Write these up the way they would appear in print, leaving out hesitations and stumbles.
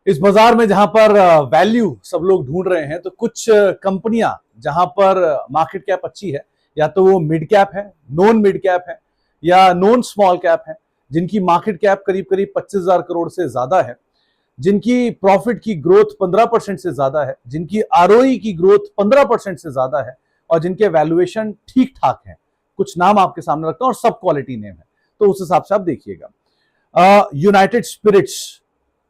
इस बाजार में जहां पर वैल्यू सब लोग ढूंढ रहे हैं, तो कुछ कंपनियां जहां पर मार्केट कैप अच्छी है, या तो वो मिड कैप है, नॉन मिड कैप है, या नॉन स्मॉल कैप है, जिनकी मार्केट कैप करीब करीब 25,000 करोड़ से ज्यादा है, जिनकी प्रॉफिट की ग्रोथ 15% से ज्यादा है, जिनकी आरओई की ग्रोथ 15% से ज्यादा है, और जिनके वैल्यूएशन ठीक ठाक है। कुछ नाम आपके सामने रखता हूं और सब क्वालिटी नेम है, तो उस हिसाब से आप देखिएगा। यूनाइटेड स्पिरिट्स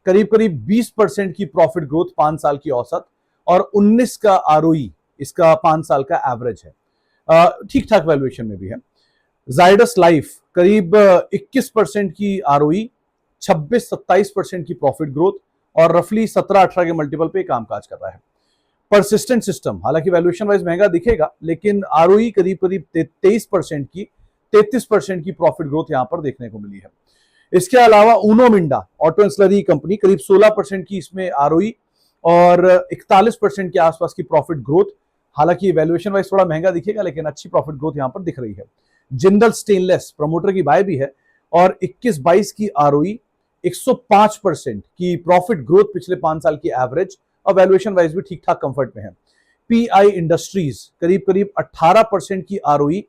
करीब करीब 20% की प्रॉफिट ग्रोथ 5 साल की औसत, और 19 का आरओई इसका 5 साल का एवरेज है। ठीक ठाक वैल्यूएशन में भी है। जाइडस लाइफ करीब 21% की आरओई, 26-27% की प्रॉफिट ग्रोथ, और रफली 17-18 के मल्टीपल पे कामकाज कर रहा है। परसिस्टेंट सिस्टम हालांकि वैल्यूएशन वाइज महंगा दिखेगा, लेकिन आरओई करीब करीब 23% की, 33% की प्रॉफिट ग्रोथ यहां पर देखने को मिली है। इसके अलावा Uno Minda auto ancillary company करीब 16% की इसमें आरओई और 41% के आसपास की प्रॉफिट ग्रोथ। हालांकि वैल्यूएशन वाइज थोड़ा महंगा दिखेगा, लेकिन अच्छी प्रॉफिट ग्रोथ यहां पर दिख रही है। जिंदल स्टेनलेस प्रमोटर की बाय भी है, और 21-22 की आरओई, 105% की प्रॉफिट ग्रोथ पिछले 5 साल की एवरेज, और वैल्यूएशन वाइज भी ठीक ठाक कंफर्ट में है। पीआई इंडस्ट्रीज करीब करीब 18% की आरओई,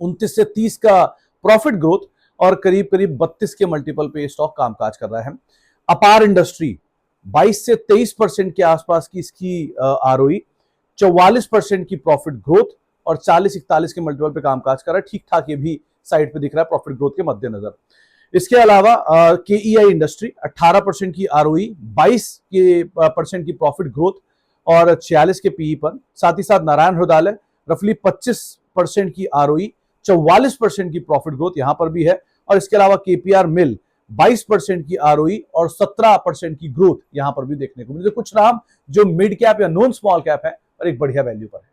29 से 30 का प्रॉफिट ग्रोथ, और करीब करीब 32 के मल्टीपल पे स्टॉक कामकाज कर रहा है। अपार इंडस्ट्री 22 से 23% के आसपास की इसकी आरओई, 44% की प्रॉफिट ग्रोथ, और 40-41 के मल्टीपल पे कामकाज कर रहा है। ठीक ठाक ये भी साइड पे दिख रहा है प्रॉफिट ग्रोथ के मद्देनजर। इसके अलावा केईआई इंडस्ट्री 18% की आरओई, 22 के परसेंट की प्रॉफिट ग्रोथ, और 46 के पीई पर। साथ ही साथ नारायण हृदयालय रफली 25% की आरओई, 44% की प्रॉफिट ग्रोथ यहां पर भी है। और इसके अलावा केपीआर मिल 22% की आरओई और 17% की ग्रोथ यहां पर भी देखने को मिली। तो कुछ नाम जो मिड कैप या नॉन स्मॉल कैप है और एक बढ़िया वैल्यू पर है।